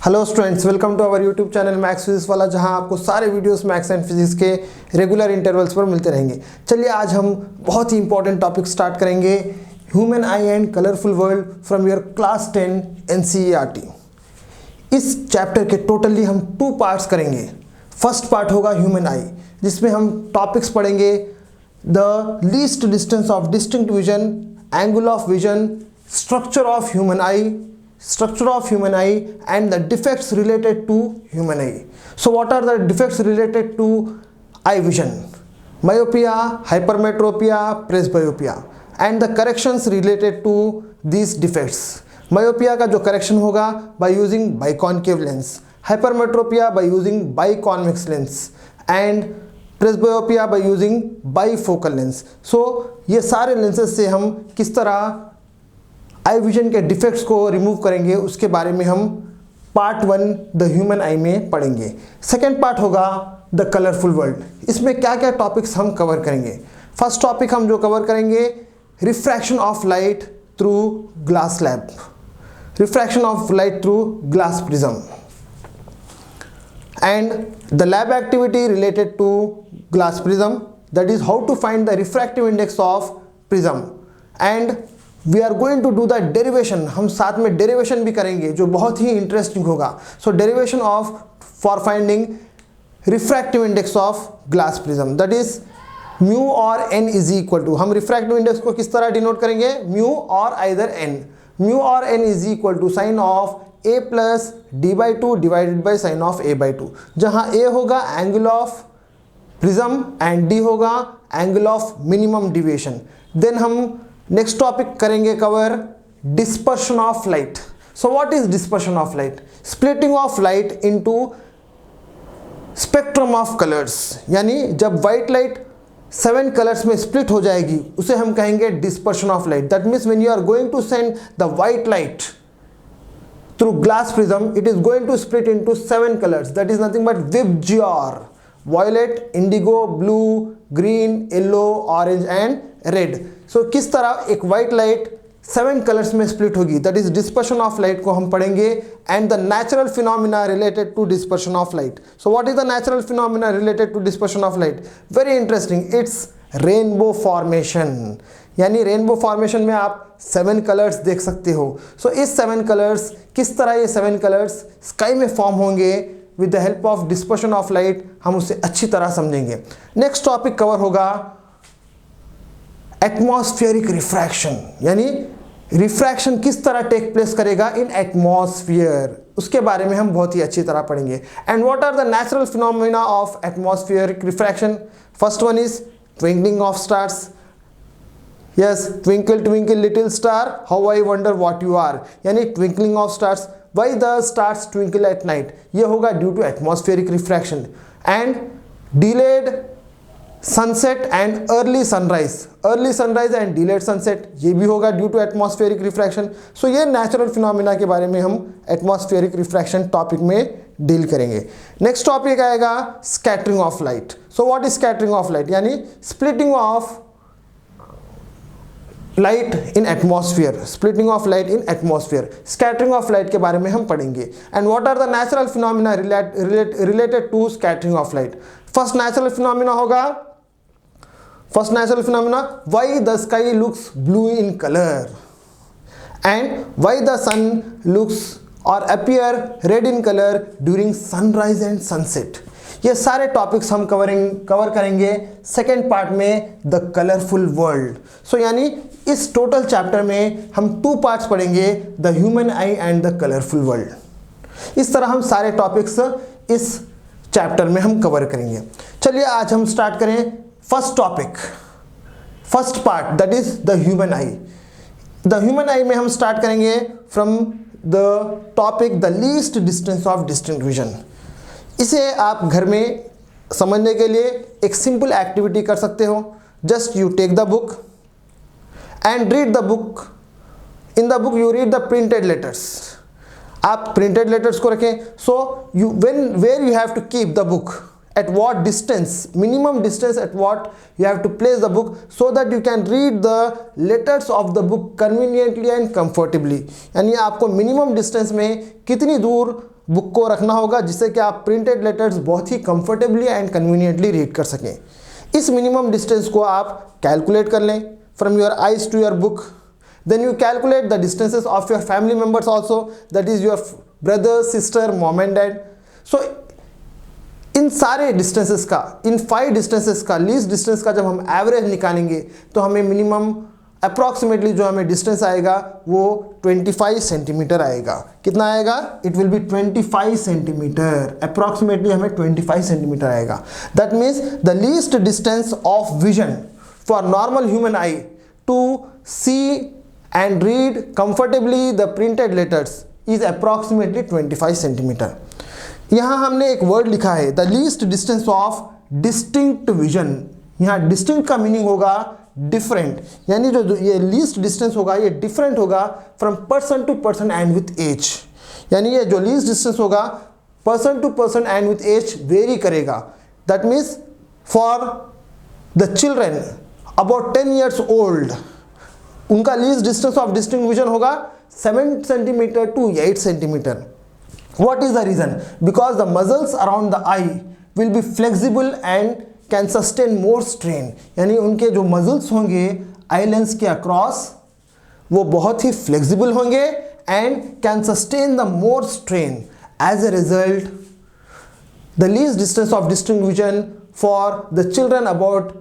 Hello students, welcome to our YouTube channel maths physics वाला, जहां आपको सारे वीडियोस मैथ्स एंड फिजिक्स के रेगुलर इंटरवल्स पर मिलते रहेंगे। चलिए आज हम बहुत ही इंपॉर्टेंट टॉपिक स्टार्ट करेंगे, human eye and colourful world from your class 10 NCERT। इस चैप्टर के टोटली हम 2 पार्ट्स करेंगे। फर्स्ट पार्ट होगा ह्यूमन आई, जिसमें हम टॉपिक्स पढ़ेंगे the least distance of distinct vision, angle of vision, structure of human eye and the defects related to human eye. So what are the defects related to eye vision? Myopia, hypermetropia, presbyopia and the corrections related to these defects. Myopia का जो correction होगा by using biconcave lens, hypermetropia by using biconvex lens and presbyopia by using bifocal lens. So ये सारे lenses से हम किस तरह eye vision के डिफेक्ट्स को रिमूव करेंगे, उसके बारे में हम पार्ट 1 द ह्यूमन आई में पढ़ेंगे। सेकेंड पार्ट होगा द कलरफुल वर्ल्ड। इसमें क्या क्या टॉपिक्स हम कवर करेंगे। फर्स्ट टॉपिक हम जो कवर करेंगे, refraction of light through glass slab, refraction of light through glass prism and the lab activity related to glass prism, that is how to find the refractive index of prism and we are going to do the derivation. हम साथ में derivation भी करेंगे जो बहुत ही interesting होगा। So derivation of for finding refractive index of glass prism, that is mu और एन इज इक्वल टू, हम रिफ्रैक्टिव इंडेक्स को किस तरह डिनोट करेंगे, म्यू और आइदर एन। म्यू और N is equal to sine of A plus D by two divided by sine of A by two, जहाँ A होगा angle of prism and D होगा angle of minimum deviation. Then हम next topic करेंगे cover dispersion of light. So what is dispersion of light? Splitting of light into spectrum of colours, यानी जब white light 7 colours में split हो जाएगी उसे हम कहेंगे dispersion of light. That means when you are going to send the white light through glass prism, it is going to split into 7 colours, that is nothing but VIBGYOR, violet, indigo, blue, green, yellow, orange and red. सो किस तरह एक white light 7 colours में split होगी, that is dispersion of light को हम पढ़ेंगे and the natural phenomena related to dispersion of light. So what is the natural phenomena related to dispersion of light? Very interesting, it's rainbow formation. यानी rainbow formation में आप 7 colours देख सकते हो। सो इस 7 कलर्स, किस तरह ये 7 कलर्स स्काई में फॉर्म होंगे with the help of dispersion of light, हम उसे अच्छी तरह समझेंगे। नेक्स्ट टॉपिक कवर होगा एटमॉस्फेरिक रिफ्रैक्शन, यानी रिफ्रैक्शन किस तरह टेक प्लेस करेगा इन एटमॉस्फेयर, उसके बारे में हम बहुत ही अच्छी तरह पढ़ेंगे। And what are the natural phenomena of atmospheric refraction? First one is twinkling of stars. Yes, twinkle twinkle little star how I wonder what you are, यानी twinkling of stars, why the stars twinkle at night, ये होगा due to atmospheric refraction. And delayed sunset and early sunrise and delayed sunset, ये भी होगा due to atmospheric refraction. So ये natural phenomena के बारे में हम एटमॉस्फेरिक रिफ्रैक्शन टॉपिक में डील करेंगे। नेक्स्ट टॉपिक आएगा scattering of light. So what is scattering of light? यानी splitting of light in atmosphere, splitting of light in atmosphere, scattering of light के बारे में हम पढ़ेंगे। And what are the natural phenomena related to scattering of light? First natural phenomena होगा, first natural phenomena, why the sky looks blue in colour and why the sun looks और appear red in colour during sunrise and sunset. ये सारे topics हम cover करेंगे second part में the colourful world. सो यानी इस total chapter में हम 2 पार्ट्स पढ़ेंगे, the human eye and the colourful world. इस तरह हम सारे टॉपिक्स इस चैप्टर में हम कवर करेंगे। चलिए आज हम स्टार्ट करें first topic, first part, that is the human I. The human आई में हम स्टार्ट करेंगे from the topic the least distance of distinct vision. इसे आप घर में समझने के लिए एक सिंपल एक्टिविटी कर सकते हो। Just you take the book and read the book. In the book you read the printed letters. आप प्रिंटेड लेटर्स को रखें। So you where you have to keep the book at what distance, minimum distance at what you have to place the book so that you can read the letters of the book conveniently and comfortably. यानी आपको minimum distance में कितनी दूर book को रखना होगा जिससे कि आप प्रिंटेड लेटर्स बहुत ही कंफर्टेबली एंड कन्वीनियंटली रीड कर सकें. इस मिनिमम डिस्टेंस को आप कैलकुलेट कर लें from your eyes to your book. Then you calculate the distances of your family members also, that is your brother, sister, mom and dad. So इन सारे distances का, इन 5 डिस्टेंसेस का, लीस्ट डिस्टेंस का जब हम एवरेज निकालेंगे तो हमें मिनिमम अप्रॉक्सीमेटली जो हमें डिस्टेंस आएगा वो 25 सेंटीमीटर आएगा. कितना आएगा? It will be 25 centimetre. Approximately हमें 25 सेंटीमीटर आएगा. That means the least distance of vision for normal human eye to see and read comfortably the printed letters is approximately 25 centimetre. यहाँ हमने एक वर्ड लिखा है the least distance of distinct vision. यहाँ distinct का meaning होगा different, यानी जो ये लीस्ट डिस्टेंस होगा ये डिफरेंट होगा from person to person and with as. यानी ये जो लीस्ट डिस्टेंस होगा person to person and with age vary करेगा. That means for the children about 10 years old उनका least distance of distinct vision होगा 7 centimetre to 8 centimetre. What is the reason? Because the muscles around the eye will be flexible and can sustain more strain. यानी उनके जो muscles होंगे eye lens के across वो बहुत ही flexible होंगे and can sustain the more strain. As a result, the least distance of distinct vision for the children about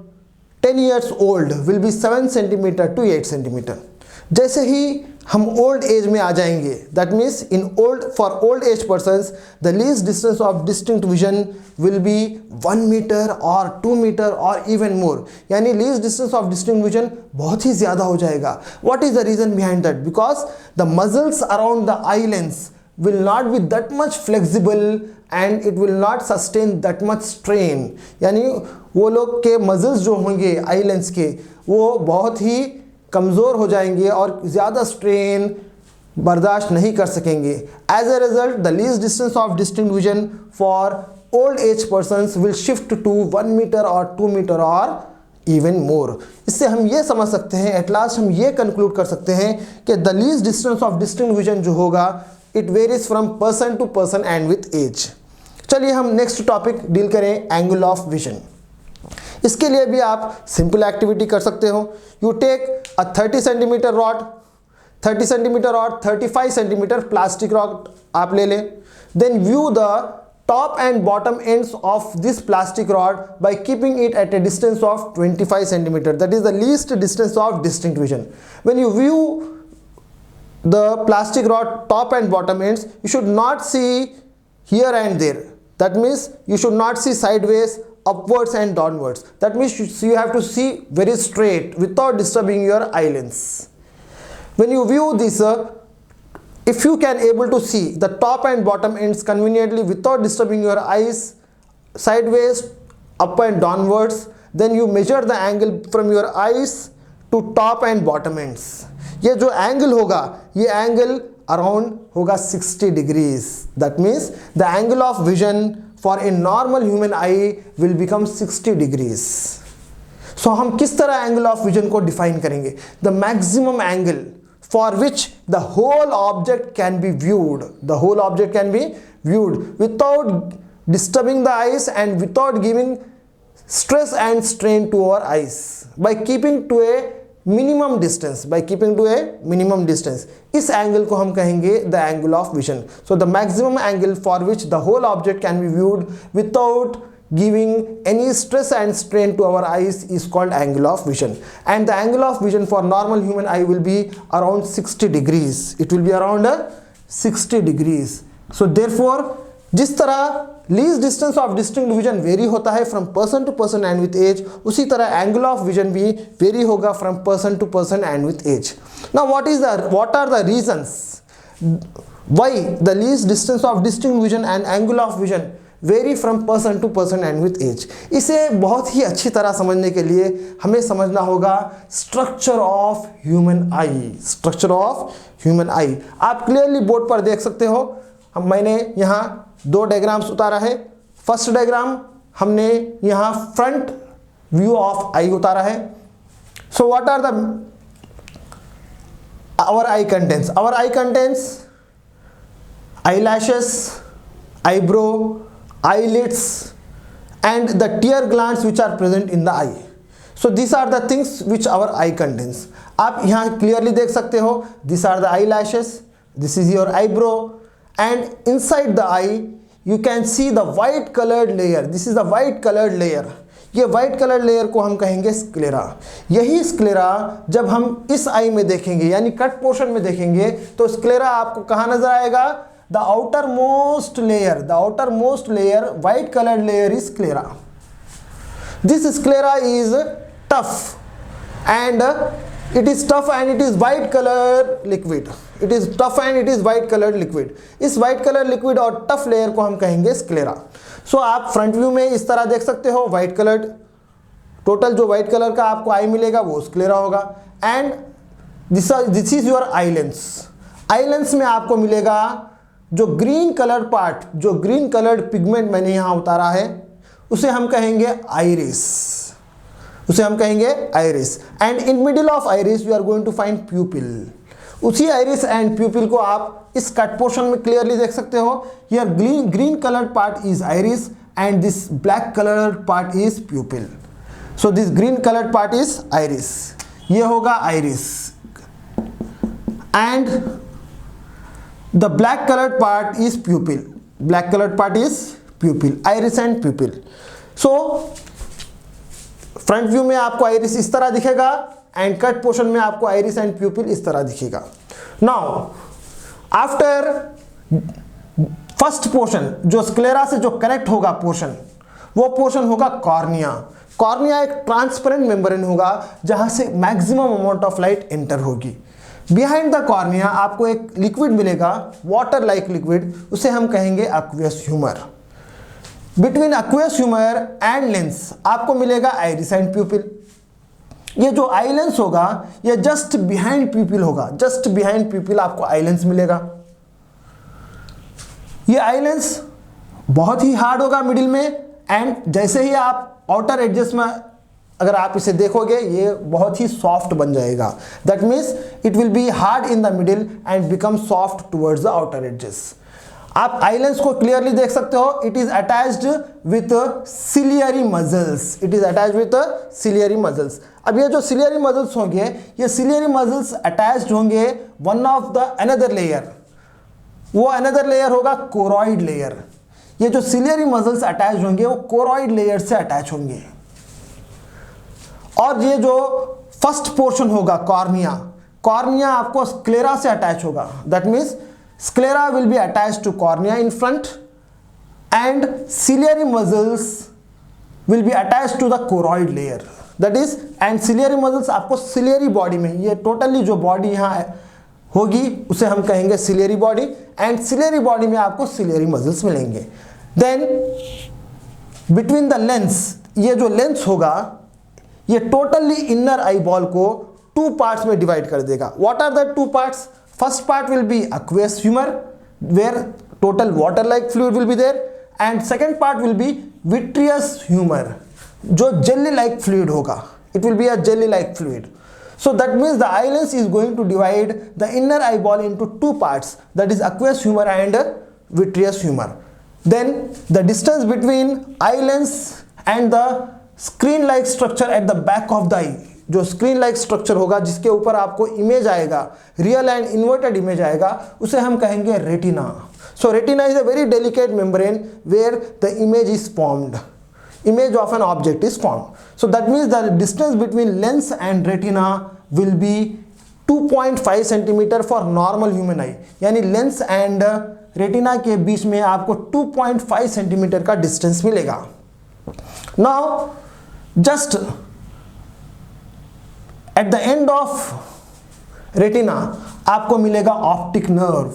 10 years old will be 7 centimeter to 8 centimeter. जैसे ही हम old age में आ जाएंगे, that means in old for old age persons the least distance of distinct vision will be 1 metre और 2 metre और even more. यानी least distance of distinct vision बहुत ही ज़्यादा हो जाएगा. What is the reason behind that? Because the muscles around the eye lens will not be that much flexible and it will not sustain that much strain. यानी वो लोग के muscles जो होंगे आई लेंस के वो बहुत ही कमज़ोर हो जाएंगे और ज़्यादा स्ट्रेन बर्दाश्त नहीं कर सकेंगे. As a result the least distance of distinct vision for old age persons will shift to 1 metre और 2 मीटर और इवन मोर. इससे हम ये समझ सकते हैं, एट लास्ट हम ये कंक्लूड कर सकते हैं कि the least distance of distinct vision जो होगा it varies from person to person and with age. चलिए हम नेक्स्ट टॉपिक डील करें, एंगल ऑफ विजन. इसके लिए भी आप सिंपल एक्टिविटी कर सकते हो. You take a 30 centimetre rod, 30 centimetre और 35 सेंटीमीटर प्लास्टिक रॉड आप ले लें. Then view the top and bottom ends of this plastic rod by keeping it at a distance of 25 centimeter. That is the least distance of distinct vision. When you view the plastic rod top and bottom ends, you should not see here and there. That means you should not see sideways, upwards and downwards. That means you have to see very straight without disturbing your eye lens. When you view this if you can able to see the top and bottom ends conveniently without disturbing your eyes sideways, up and downwards, then you measure the angle from your eyes to top and bottom ends. ये जो angle होगा ये angle around होगा 60 degrees. That means the angle of vision for a normal human eye will become 60 degrees. So हम किस तरह angle of vision को define करेंगे? The maximum angle for which the whole object can be viewed. The whole object can be viewed without disturbing the eyes and without giving stress and strain to our eyes by keeping to a minimum distance. By keeping to a minimum distance. इस angle को हम कहेंगे the angle of vision. So the maximum angle for which the whole object can be viewed without giving any stress and strain to our eyes is called angle of vision. And the angle of vision for normal human eye will be around 60 degrees. It will be around 60 degrees. So therefore जिस तरह least distance of distinct vision vary होता है from person to person and with age, उसी तरह angle of vision भी vary होगा from person to person and with age. Now what are the reasons why the least distance of distinct vision and angle of vision vary from person to person and with age? इसे बहुत ही अच्छी तरह समझने के लिए हमें समझना होगा structure of human I. Structure of human आई आप क्लियरली बोर्ड पर देख सकते हो. मैंने यहाँ 2 डायग्राम्स उतारा है. फर्स्ट डायग्राम हमने यहाँ फ्रंट व्यू ऑफ आई उतारा है। So what are the our eye contents? Our eye contents eyelashes, eyebrow, eyelids and the tear glands which are present in the eye. So these are the things which our eye contains. आप यहाँ clearly देख सकते हो, these are the eyelashes, this is your eyebrow and inside the eye you can see the white colored layer. This is the white colored layer. ये white colour layer को हम कहेंगे sclera. यही स्क्लेरा जब हम इस आई में देखेंगे यानी कट पोर्शन में देखेंगे तो स्क्लेरा आपको कहाँ नजर आएगा? The outermost layer, white colored layer is sclera. This sclera is tough and it is tough and it is white color liquid. It is tough and it is white colored liquid. इस white color liquid और tough layer को हम कहेंगे sclera. So आप front view में इस तरह देख सकते हो, white colored, टोटल जो white color का आपको आई मिलेगा वो sclera होगा। And this is your eye lens. Eye lens में आपको मिलेगा जो ग्रीन कलर पार्ट, जो ग्रीन कलर्ड पिगमेंट मैंने यहाँ उतारा है उसे हम कहेंगे आइरिस, उसे हम कहेंगे iris. And in middle of iris you are going to find pupil. उसी आइरिस एंड प्यूपिल को आप इस कट पोर्शन में क्लियरली देख सकते हो। Here green coloured part is iris and this black coloured part is प्यूपिल। So this green coloured part is iris, ये होगा iris and the black colored part is pupil. Black colored part is pupil, iris and pupil. So front view में आपको iris इस तरह दिखेगा and cut portion में आपको iris and प्यूपिल इस तरह दिखेगा। नाउ आफ्टर फर्स्ट पोर्शन जो स्क्लेरा से जो कनेक्ट होगा पोर्शन, वो पोर्शन होगा कॉर्निया। कॉर्निया एक ट्रांसपेरेंट मेम्ब्रेन होगा जहां से maximum amount of light enter होगी। बिहाइंड द कॉर्निया आपको एक लिक्विड मिलेगा, वाटर लाइक लिक्विड, उसे हम कहेंगे aqueous humour. Between aqueous humour and lens आपको मिलेगा आइरिस एंड प्यूपिल। ये जो आई लेंस होगा ये जस्ट बिहाइंड प्यूपिल होगा, जस्ट बिहाइंड प्यूपिल आपको आई लेंस मिलेगा। ये आई लेंस बहुत ही हार्ड होगा मिडिल में एंड जैसे ही आप आउटर एडजस्ट में अगर आप इसे देखोगे ये बहुत ही सॉफ्ट बन जाएगा। That means it will B hard in the middle and become soft towards the outer edges. आप आई लेंस को क्लियरली देख सकते हो, it is attached with ciliary muscles, it is attached with ciliary muscles. अब ये जो ciliary muscles होंगे ये सिलियरी मसल्स अटैच्ड होंगे one of the another layer, वो अनदर लेयर होगा कोरॉइड लेयर। ये जो सिलियरी मसल्स अटैच होंगे वो कोरॉइड लेयर से अटैच होंगे। और ये जो फर्स्ट पोर्शन होगा कॉर्निया, कॉर्निया आपको स्क्लेरा से अटैच होगा। That means sclera will be attached to cornea in front and ciliary muscles will be attached to the choroid layer. That is and ciliary muscles आपको ciliary body में, ये totally जो body यहाँ होगी उसे हम कहेंगे ciliary body and ciliary body में आपको सिलियरी मसल्स मिलेंगे। देन बिटवीन द लेंस, ये जो लेंस होगा ये टोटली इनर आई बॉल को टू पार्ट्स में डिवाइड कर देगा। What are the two parts? First part will be aqueous humour where total water like fluid will be there and second part will be vitreous humour जो jelly like fluid होगा, it will be a jelly like fluid. So that means the eye lens is going to divide the inner eyeball into two parts, that is aqueous humor and vitreous humor. Then the distance between eye lens and the screen like structure at the back of the eye, जो screen like structure होगा जिसके ऊपर आपको image आएगा, real and inverted image आएगा, उसे हम कहेंगे retina. So retina is a very delicate membrane where the image is formed. Image of an object is formed. So that means the distance between lens and retina will be 2.5 centimeter for normal human eye. यानी lens and retina के बीच में आपको 2.5 centimeter का distance मिलेगा. Now just at the end of retina आपको मिलेगा optic nerve.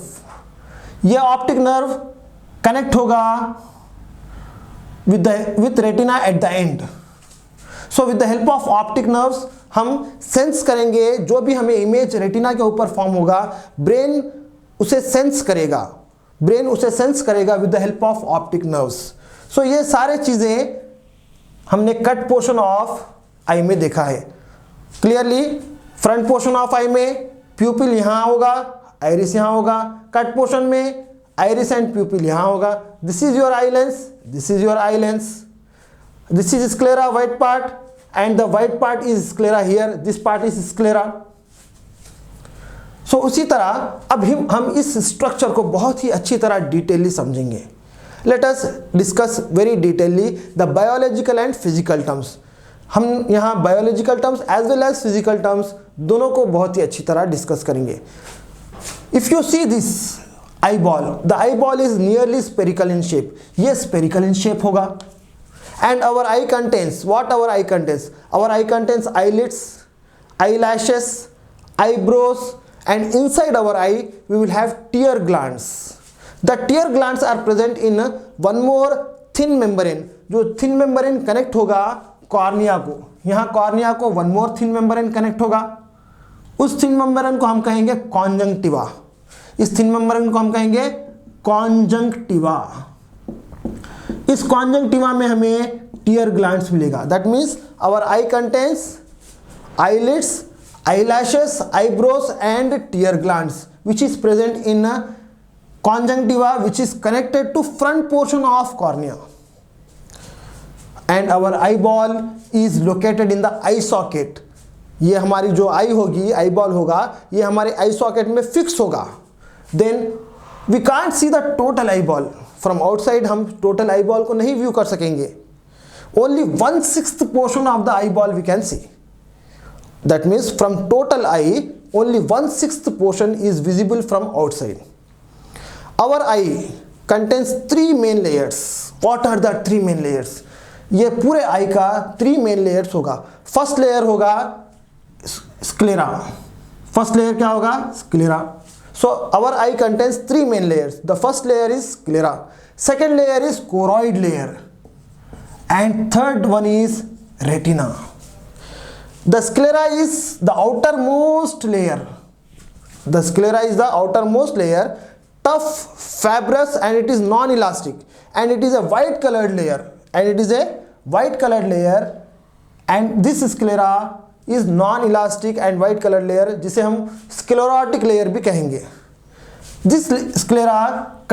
ये optic nerve connect होगा with retina at the end. So with the help of optic nerves हम सेंस करेंगे जो भी हमें इमेज रेटिना के ऊपर फॉर्म होगा, ब्रेन उसे सेंस करेगा, with the help of optic nerves. So ये सारे चीज़ें हमने कट पोर्शन ऑफ आई में देखा है clearly. Front portion of eye में प्यूपिल यहां होगा, आइरिस यहां होगा। कट पोर्शन में आइरिस एंड प्यूपिल यहां होगा। This is your eye lens, this is your eye lens, this is sclera white part and the white part is sclera here, this part is sclera. So उसी तरह अब हम इस structure को बहुत ही अच्छी तरह डिटेलली समझेंगे। Let us discuss very detailly the biological and physical terms. हम यहाँ biological terms as well as physical terms दोनों को बहुत ही अच्छी तरह डिस्कस करेंगे। If you see this eye ball, the eye ball is nearly spherical in shape, ये स्पेरिकल इन शेप होगा। And our eye contains what our eye contains, our eye contains eyelids, eyelashes, eyebrows, and inside our eye we will have tear glands. The tear glands are present in one more thin membrane, जो thin membrane connect होगा cornea को, यहाँ cornea को one more thin membrane connect होगा। उस thin membrane को हम कहेंगे conjunctiva, इस thin membrane को हम कहेंगे conjunctiva। इस conjunctiva में हमें tear glands मिलेगा। That means our eye contains eyelids, eyelashes, eyebrows and tear glands which is present in conjunctiva which is connected to front portion of cornea, and our eyeball is located in the eye socket। ये हमारी जो आई होगी, eye ball होगा, ये हमारे eye socket में fix होगा। Then we can't see the total eye ball from outside, हम टोटल आई बॉल को नहीं व्यू कर सकेंगे। Only 1/6 portion of the eye ball we can see. That means from total eye only 1/6 portion is visible from outside. Our eye contains 3 main layers. What are the 3 main layers? ये पूरे eye का 3 main layers होगा। First layer होगा sclera. First layer क्या होगा? Sclera. So our eye contains 3 main layers. The first layer is sclera. Second layer is choroid layer. And third one is retina. The sclera is the outermost layer. The sclera is the outermost layer, tough, fibrous, and it is non-elastic, and it is a white colored layer, and it is a white colored layer, and this sclera is non-elastic and white colored layer, जिसे हम sclerotic layer भी कहेंगे। This sclera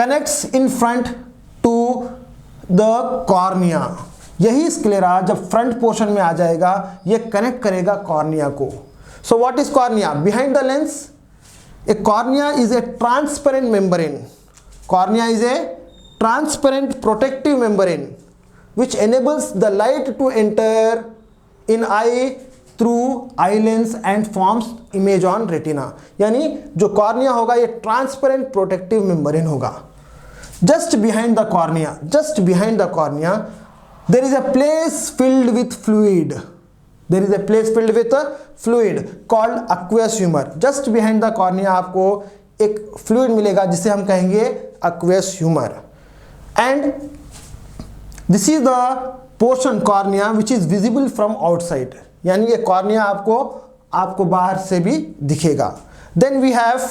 connects in front to the cornea। यही sclera जब front portion में आ जाएगा ये कनेक्ट करेगा कॉर्निया को। So what is cornea? Behind the lens a cornea is a transparent membrane. Cornea is a transparent protective membrane which enables the light to enter in eye through eye lens and forms image on retina. यानी जो cornea होगा ये transparent protective membrane होगा। Just behind the cornea, just behind the cornea there is a place filled with fluid, there is a place filled with a fluid called aqueous humor। just behind the cornea आपको एक fluid मिलेगा जिसे हम कहेंगे aqueous humor, and this is the portion cornea which is visible from outside। यानी ये cornea आपको बाहर से भी दिखेगा। then we have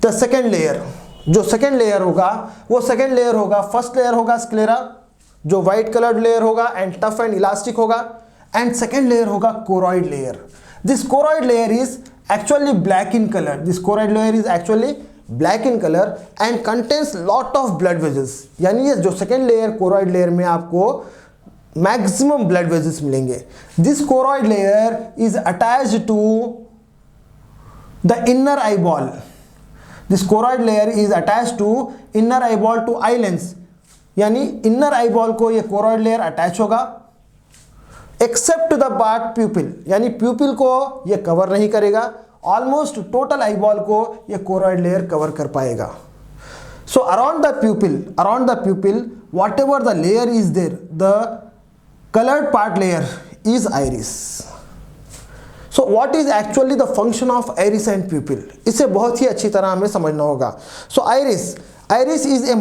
the second layer। जो second layer होगा वो second layer होगा, first layer होगा sclera जो व्हाइट कलर्ड लेयर होगा एंड टफ एंड इलास्टिक होगा, एंड सेकेंड लेयर होगा choroid layer. This choroid layer is actually black in colour, this choroid layer is actually black in colour and contains lot of blood vessels. यानी ये जो second layer choroid layer में आपको maximum blood vessels मिलेंगे। This choroid layer is attached to the inner eye ball. This choroid layer is attached to inner eye ball to eye lens, यानी inner eye ball को ये choroid layer attach होगा, except the part pupil, यानी pupil को ये cover नहीं करेगा। Almost total eye ball को ये कोरॉइड लेयर कवर कर पाएगा। So around the pupil whatever the layer is there, the coloured part layer is iris. So what is actually the function of iris and pupil, इसे बहुत ही अच्छी तरह हमें समझना होगा। So iris is a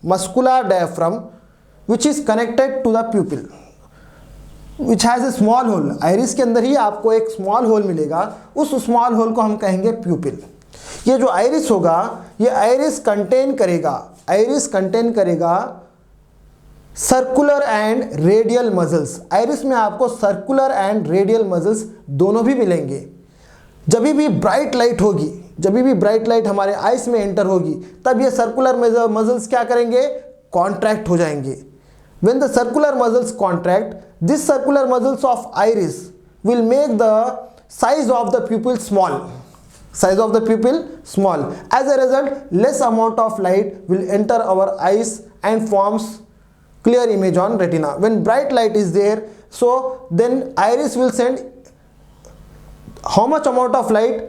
muscular diaphragm which is connected to the pupil which has a small hole। Iris के अंदर ही आपको एक स्मॉल होल मिलेगा, उस स्मॉल होल को हम कहेंगे प्यूपिल। ये जो आइरिस होगा ये आइरिस कंटेन करेगा circular and radial muscles. Iris में आपको सर्कुलर एंड रेडियल मसल्स दोनों भी मिलेंगे। जब भी ब्राइट लाइट होगी, जब भी ब्राइट लाइट हमारे आइस में एंटर होगी, तब ये सर्कुलर मसल्स क्या करेंगे, कॉन्ट्रैक्ट हो जाएंगे। When the circular muscles contract, this circular muscles of iris will make the size of the pupil small. Size of the pupil small. As a result, less amount of light will enter our eyes and forms clear image on retina. When bright light is there, so then iris will send how much amount of light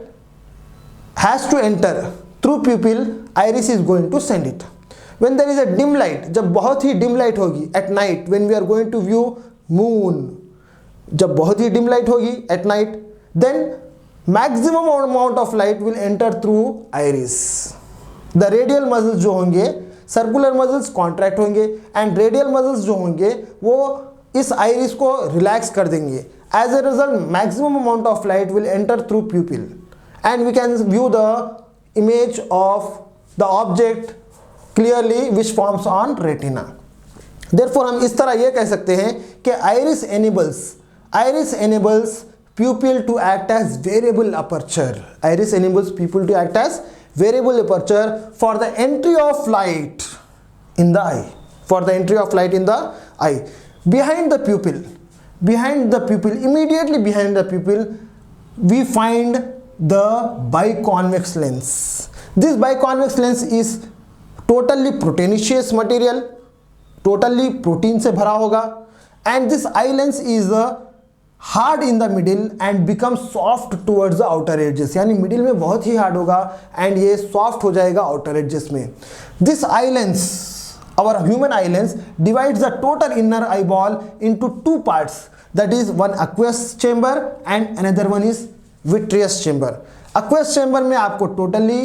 has to enter through pupil, iris is going to send it. When there is a dim light, जब बहुत ही dim light होगी at night, when we are going to view moon, जब बहुत ही dim light होगी at night, then maximum amount of light will enter through iris. The radial muscles जो होंगे, circular muscles contract होंगे एंड रेडियल मसल्स जो होंगे वो इस आइरिस को रिलैक्स कर देंगे। As a result maximum amount of light will enter through pupil and we can view the image of the object clearly which forms on retina. Therefore हम इस तरह ये कह सकते हैं कि iris enables pupil to act as variable aperture. Iris enables pupil to act as variable aperture for the entry of light in the eye. For the entry of light in the eye. Behind the pupil, immediately behind the pupil, we find the biconvex lens. This biconvex lens is totally proteinaceous material, totally protein से भरा होगा, and this eye lens is hard in the middle and become soft towards the outer edges. यानी middle में बहुत ही hard होगा and ये soft हो जाएगा आउटर एजेस में। This eye lens, our human eye lens, divides the total inner eye ball into two parts, that is one aqueous chamber and another one is vitreous chamber. Aqueous chamber में आपको totally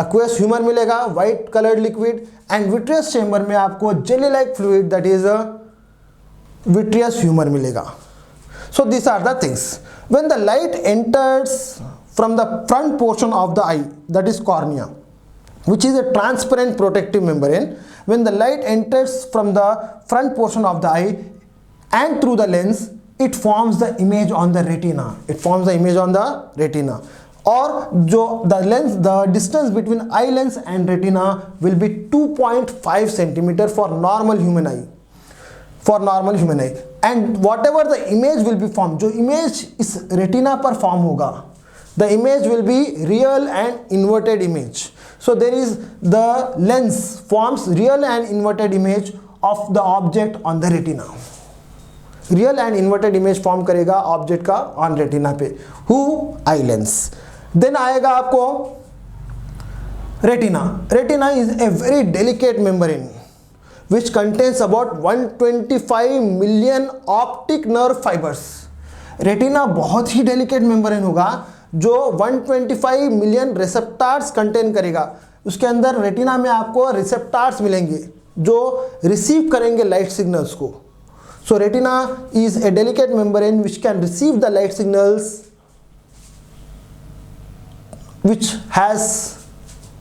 aqueous humour मिलेगा, white coloured liquid, and vitreous chamber में आपको jelly like fluid, that is vitreous humour मिलेगा। So these are the things. When the light enters from the front portion of the eye, that is cornea, which is a transparent protective membrane, when the light enters from the front portion of the eye and through the lens, it forms the image on the retina. It forms the image on the retina. Or the lens, the distance between eye lens and retina will be 2.5 centimeter for normal human eye. For normal human eye, and whatever the image will be formed, जो image इस retina पर form होगा, the image will be real and inverted image. So there is the lens forms real and inverted image of the object on the retina. Real and inverted image form करेगा object का on retina पे, who eye lens. Then आएगा आपको retina. Retina is a very delicate membrane which contains about 125 million optic nerve fibers. Retina बहुत ही delicate membrane होगा जो 125 million receptors contain करेगा। उसके अंदर रेटिना में आपको रिसेप्टर्स मिलेंगे जो रिसीव करेंगे लाइट सिग्नल्स को। So retina is a delicate membrane which can receive the light signals which has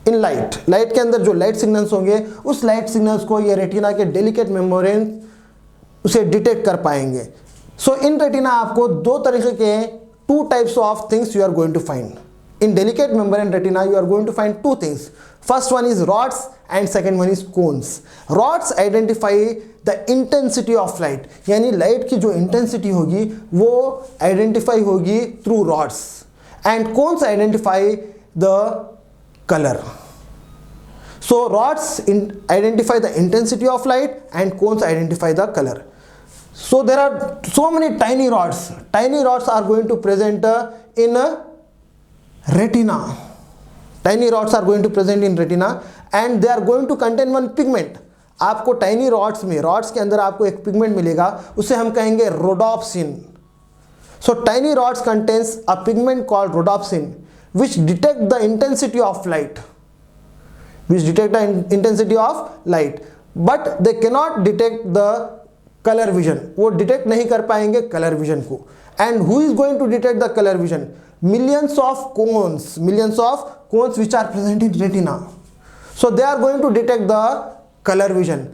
in light के अंदर जो लाइट सिग्नल्स होंगे उस लाइट सिग्नल्स को ये रेटिना के डेलिकेट मेम्ब्रेन उसे डिटेक्ट कर पाएंगे। सो इन रेटिना आपको दो तरीके के two types of things you are going to find. In delicate membrane retina you are going to find two things. First one is rods and second one is cones. Rods identify the intensity of light, यानी light की जो intensity होगी वो identify होगी through rods, and cones identify the color. So rods identify the intensity of light and cones identify the color. So there are so many tiny rods. Tiny rods are going to present in retina. Tiny rods are going to present in retina and they are going to contain one pigment. आपको tiny rods में, rods के अंदर आपको एक pigment मिलेगा, उसे हम कहेंगे rhodopsin. So tiny rods contains a pigment called rhodopsin which detect the intensity of light, but they cannot detect the color vision. वो detect नहीं कर पाएंगे color vision को. And who is going to detect the color vision? Millions of cones which are present in retina. So they are going to detect the color vision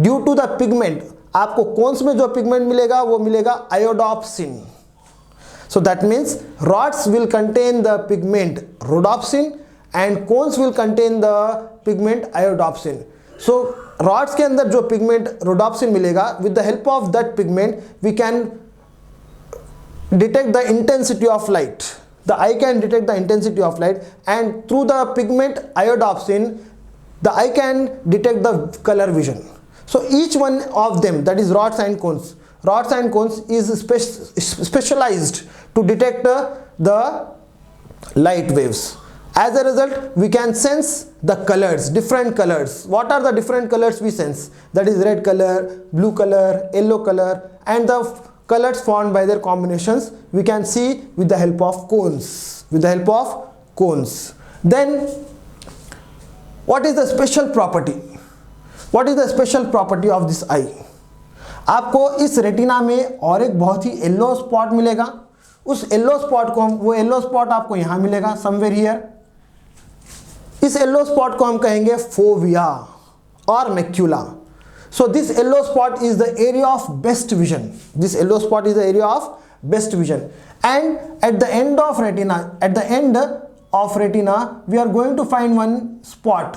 due to the pigment. आपको cons में जो pigment मिलेगा वो मिलेगा आयोडोप्सिन. So that means rods will contain the pigment rhodopsin and cones will contain the pigment iodopsin. So rods के अंदर जो pigment rhodopsin मिलेगा, with the help of that pigment we can detect the intensity of light. The eye can detect the intensity of light, and through the pigment iodopsin the eye can detect the color vision. So each one of them, that is rods and cones is specialized to detect the light waves. As a result, we can sense the colors, different colors. What are the different colors we sense? That is red color, blue color, yellow color, and the colors formed by their combinations we can see with the help of cones. Then what is the special property? What is the special property of this eye? आपको इस retina में और एक बहुत ही yellow spot मिलेगा. उस yellow spot को वो येलो स्पॉट आपको यहां मिलेगा, समवेयर हियर. इस येलो स्पॉट को हम कहेंगे फोविया और macula. So this yellow spot is the area of best vision. This yellow spot is the area of best vision. And at the end of retina we are going to find one spot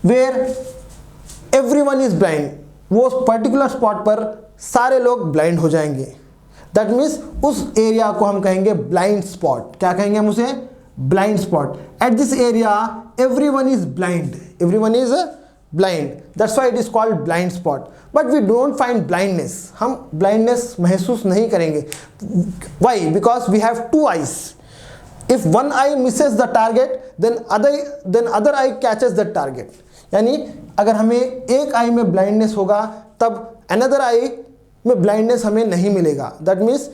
where everyone is blind. वो particular spot पर सारे लोग blind हो जाएंगे. That means उस area को हम कहेंगे ब्लाइंड स्पॉट. क्या कहेंगे हम उसे? Blind spot. At this area everyone is blind. That's why it is called blind spot. But we don't find blindness. हम ब्लाइंडनेस महसूस नहीं करेंगे. Why? Because we have two eyes. If one eye misses the target then other eye catches the target. यानी अगर हमें एक आई में blindness होगा तब अनदर आई में ब्लाइंडनेस हमें नहीं मिलेगा. That means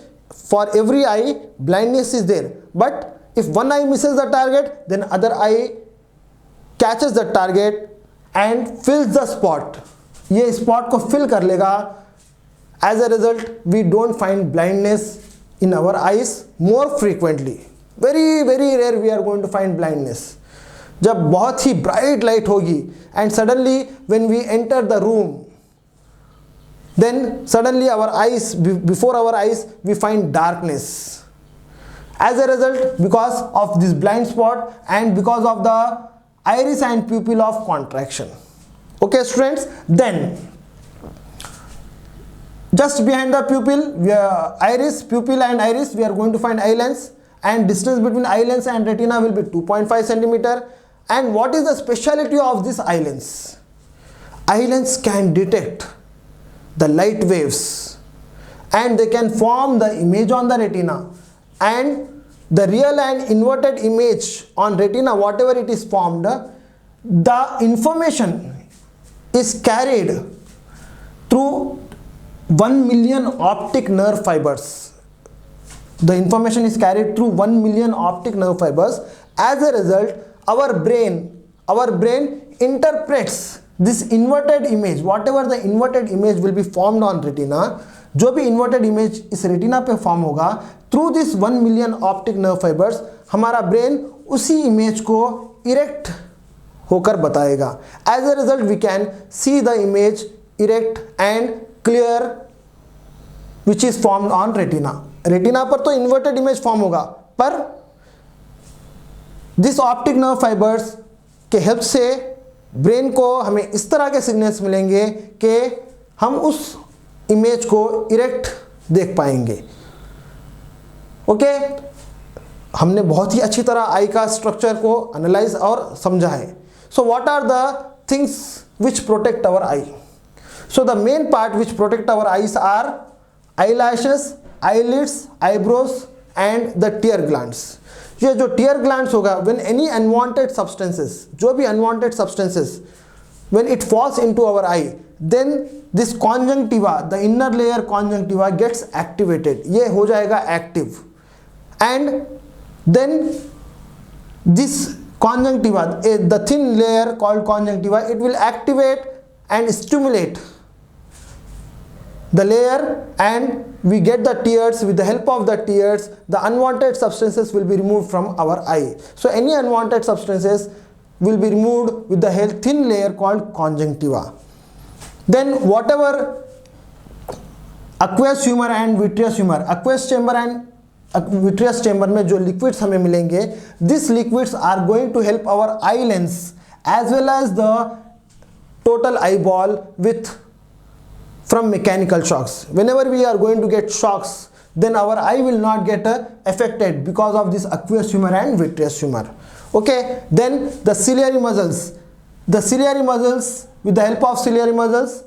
for every eye blindness is there, but if one eye misses the target then other eye catches the target and fills the spot. ये स्पॉट को फिल कर लेगा. As a result we don't find blindness in our eyes more frequently. Very very rare we are going to find blindness. जब बहुत ही bright light होगी and suddenly when we enter the room, then suddenly our eyes, before our eyes we find darkness. As a result, because of this blind spot and because of the iris and pupil of contraction. Okay students, then just behind the pupil, pupil and iris, we are going to find eye lens, and distance between eye lens and retina will be 2.5 centimeter. And what is the speciality of this eye lens? Eye lens can detect the light waves and they can form the image on the retina, and the real and inverted image on retina, whatever it is formed, the information is carried through 1 million optic nerve fibers. The information is carried through 1 million optic nerve fibers. As a result, our brain interprets this inverted image, whatever the inverted image will be formed on retina. जो भी inverted image इस retina पे form होगा, through this 1 million optic nerve fibers, हमारा brain उसी image को erect होकर बताएगा. As a result, we can see the image erect and clear which is formed on retina. Retina पर तो inverted image form होगा, पर this optic nerve fibers के हेल्प से ब्रेन को हमें इस तरह के सिग्नल्स मिलेंगे कि हम उस इमेज को इरेक्ट देख पाएंगे. ओके, हमने बहुत ही अच्छी तरह आई का स्ट्रक्चर को एनालाइज और समझा है. So what are the things which protect our eye? So the main part which protect our eyes are eye lashes, eyelids, eyebrows and the tear glands. ये जो टीयर ग्लैंड्स होगा, व्हेन एनी अनवांटेड सब्सटेंसेस, जो भी unwanted substances when it falls into our eye, then this conjunctiva, the inner layer conjunctiva gets activated. ये हो जाएगा active, and then this conjunctiva, the thin layer called conjunctiva, it will activate and stimulate the layer, and we get the tears. With the help of the tears, the unwanted substances will be removed from our eye. So any unwanted substances will be removed with the thin layer called conjunctiva. Then whatever aqueous humor and vitreous humor, aqueous chamber and vitreous chamber में जो liquids हमें मिलेंगे, these liquids are going to help our eye lens as well as the total eyeball with from mechanical shocks. Whenever we are going to get shocks, then our eye will not get affected because of this aqueous humor and vitreous humor. Okay, then the ciliary muscles. The ciliary muscles, with the help of ciliary muscles,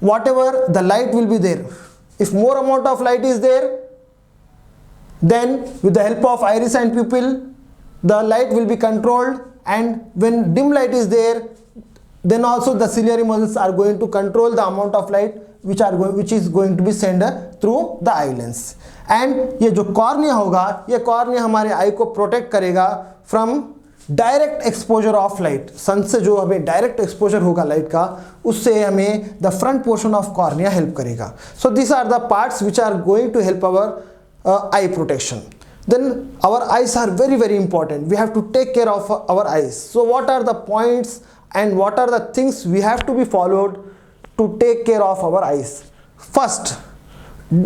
whatever the light will be there, if more amount of light is there, then with the help of iris and pupil, the light will be controlled, and when dim light is there, then also the ciliary muscles are going to control the amount of light which is going to be sent through the eye lens. And ये जो cornea होगा, ये cornea हमारे आई को protect करेगा from direct exposure of light. Sun से जो हमें डायरेक्ट एक्सपोजर होगा लाइट का, उससे हमें the front portion of cornea help करेगा. So this are the parts which are going to help our eye protection. Then our eyes are very, very important. We have to take care of our eyes. So what are the points and what are the things we have to be followed to take care of our eyes? First,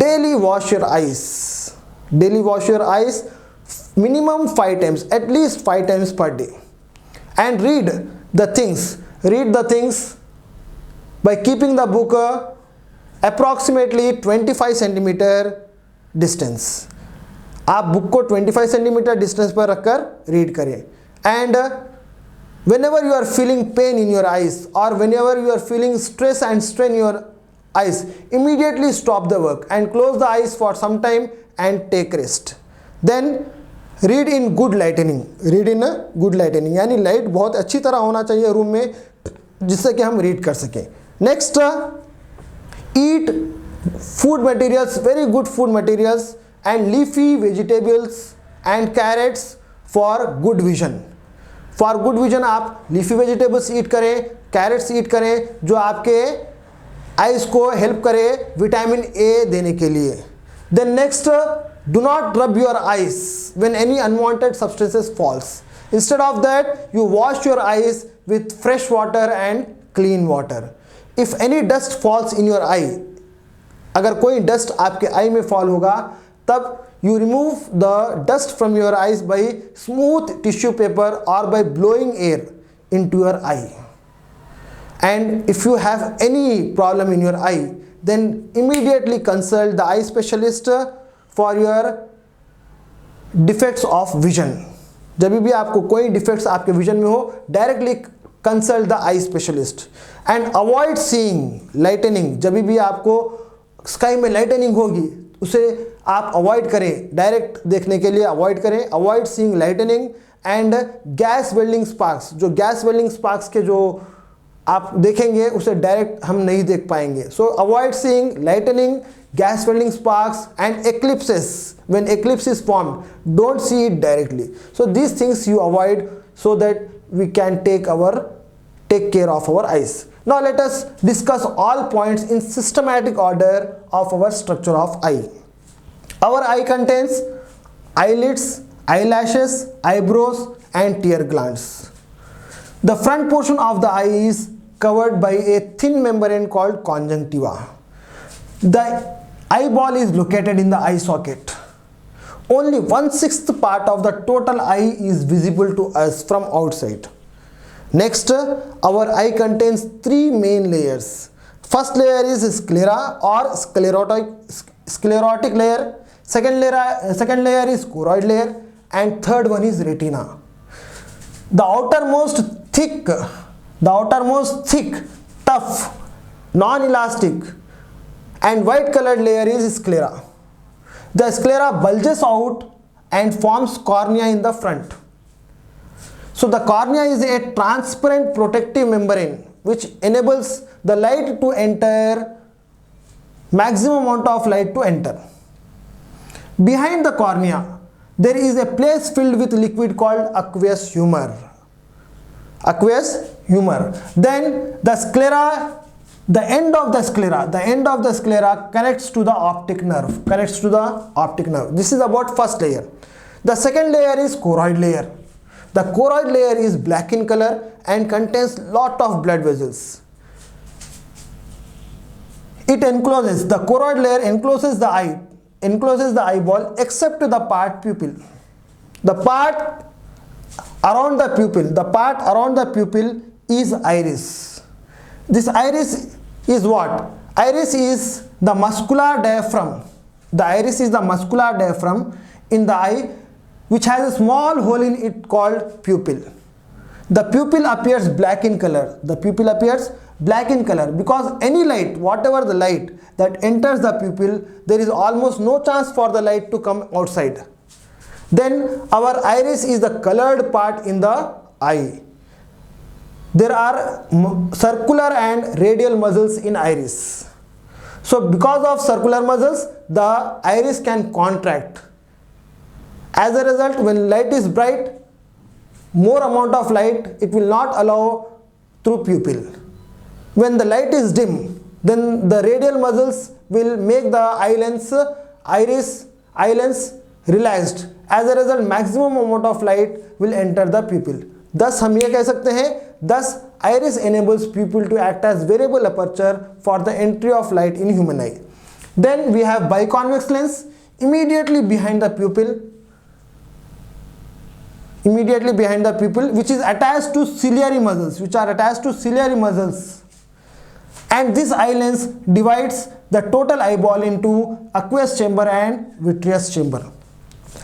daily wash your eyes. Daily wash your eyes minimum 5 times, at least 5 times per day. And read the things by keeping the book approximately 25 centimeter distance. आप book को 25 centimetre distance पर रखकर read करें. And whenever you are feeling pain in your eyes or whenever you are feeling stress and strain in your eyes, immediately stop the work and close the eyes for some time and take rest. Then read in good lightening. Read in a good lightening, यानी light बहुत अच्छी तरह होना चाहिए room में जिससे कि हम रीड कर सकें. Next, eat food materials, very good food materials and leafy vegetables and carrots for good vision. For good vision आप leafy vegetables eat करें, carrots eat करें जो आपके eyes को help करे विटामिन A देने के लिए. Then next, do not rub your eyes when any unwanted substances falls. Instead of that, you wash your eyes with fresh water and clean water. If any dust falls in your eye, अगर कोई dust आपके आई में fall होगा, तब you remove the dust from your eyes by smooth tissue paper और by blowing air into your eye. And if you have any problem in your eye, then immediately consult the eye specialist for your defects of vision. जब भी आपको कोई defects आपके vision में हो, directly consult the eye specialist. And avoid seeing lightning. जब भी आपको स्काई में लाइटनिंग होगी उसे आप अवॉइड करें, डायरेक्ट देखने के लिए अवॉइड करें. Avoid seeing lightning and gas welding sparks. जो गैस वेल्डिंग स्पार्क्स के जो आप देखेंगे उसे डायरेक्ट हम नहीं देख पाएंगे. सो avoid seeing lightning, gas welding sparks and eclipses. When eclipse is formed, don't see it directly. So these things you avoid so that we can take care of our eyes. Now let us discuss all points in systematic order of our structure of eye. Our eye contains eyelids, eyelashes, eyebrows and tear glands. The front portion of the eye is covered by a thin membrane called conjunctiva. The eyeball is located in the eye socket. Only 1/6 part of the total eye is visible to us from outside. Next, our eye contains 3 main layers. First layer is sclera or sclerotic layer. Second layer is choroid layer, and third one is retina. The outermost thick, tough, non-elastic, and white colored layer is sclera. The sclera bulges out and forms cornea in the front. So the cornea is a transparent protective membrane which enables the light to enter, maximum amount of light to enter. Behind the cornea, there is a place filled with liquid called aqueous humor. Then the sclera, the end of the sclera connects to the optic nerve. This is about first layer. The second layer is choroid layer. The choroid layer is black in color and contains lot of blood vessels. It encloses, the choroid layer encloses the eye, encloses the eyeball except the part pupil. The part around the pupil, the part around the pupil is iris. This iris is what? Iris is the muscular diaphragm. The iris is the muscular diaphragm in the eye which has a small hole in it called pupil. The pupil appears black in color. The pupil appears black in color because any light, whatever the light that enters the pupil, there is almost no chance for the light to come outside. Then our iris is the colored part in the eye. There are circular and radial muscles in iris. So because of circular muscles, the iris can contract. As a result, when light is bright, more amount of light it will not allow through pupil. When the light is dim, then the radial muscles will make the eye lens relaxed. As a result, maximum amount of light will enter the pupil. Thus हम ये कह सकते हैं, thus iris enables pupil to act as variable aperture for the entry of light in human eye. Then we have biconvex lens immediately behind the pupil, which is attached to ciliary muscles, and this eye lens divides the total eyeball into aqueous chamber and vitreous chamber.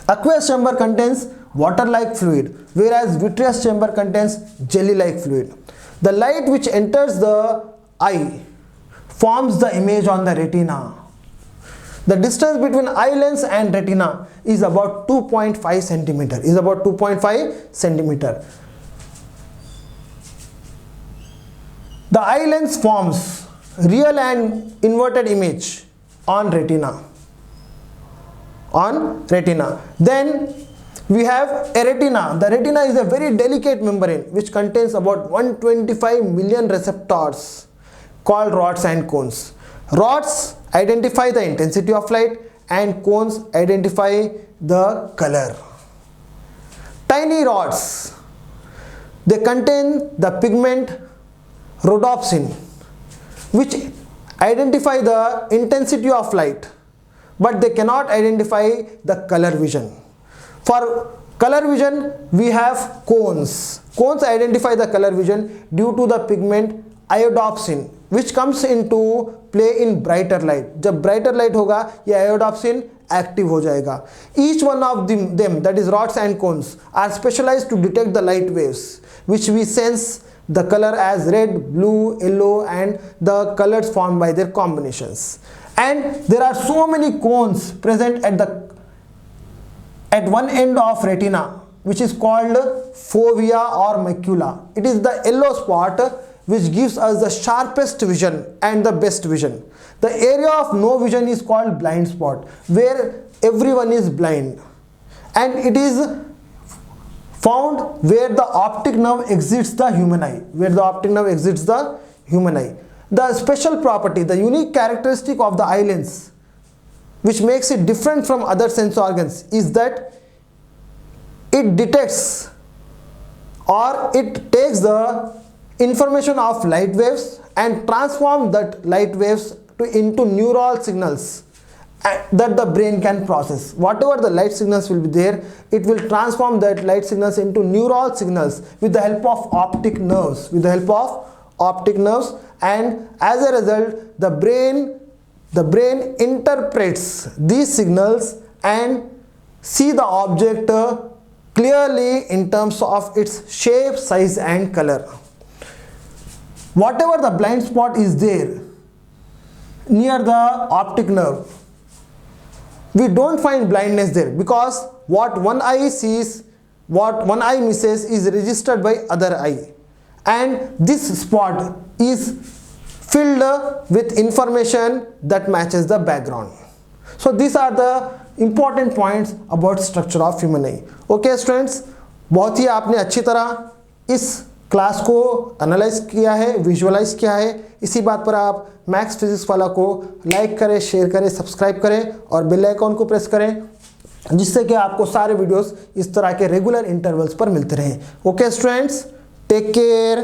Aqueous chamber contains water-like fluid, whereas vitreous chamber contains jelly-like fluid. The light which enters the eye forms the image on the retina. The distance between eye lens and retina is about 2.5 centimeter. The eye lens forms real and inverted image on retina. Then we have a retina. The retina is a very delicate membrane which contains about 125 million receptors called rods and cones. Rods identify the intensity of light and cones identify the color. Tiny rods, they contain the pigment rhodopsin which identify the intensity of light, but they cannot identify the color vision. For color vision, we have cones. Cones identify the color vision due to the pigment iodopsin which comes into play in brighter light. जब brighter light होगा, ये iodopsin active हो जाएगा. Each one of them, that is rods and cones, are specialized to detect the light waves which we sense the color as red, blue, yellow, and the colors formed by their combinations. And there are so many cones present at one end of retina, which is called fovea or macula. It is the yellow spot which gives us the sharpest vision and the best vision. The area of no vision is called blind spot, where everyone is blind, and it is found where the optic nerve exits the human eye. The special property, the unique characteristic of the eye lens which makes it different from other sense organs is that it detects or it takes the information of light waves and transforms that light waves into neural signals that the brain can process. Whatever the light signals will be there, it will transform that light signals into neural signals with the help of optic nerves. And as a result, the brain interprets these signals and see the object clearly in terms of its shape, size, and color. Whatever the blind spot is there near the optic nerve, we don't find blindness there, because what one eye sees, what one eye misses is registered by other eye, and this spot is filled with information that matches the background. So these are the important points about structure of human eye. Okay students, बहुत ही आपने अच्छी तरह इस class को analyse किया है, visualise किया है. इसी बात पर आप मैथ्स फिजिक्स वाला को लाइक करें, शेयर करें, सब्सक्राइब करें और बेल आइकॉन को प्रेस करें, जिससे कि आपको सारे वीडियोस इस तरह के रेगुलर इंटरवल्स पर मिलते रहें. Okay students, take care.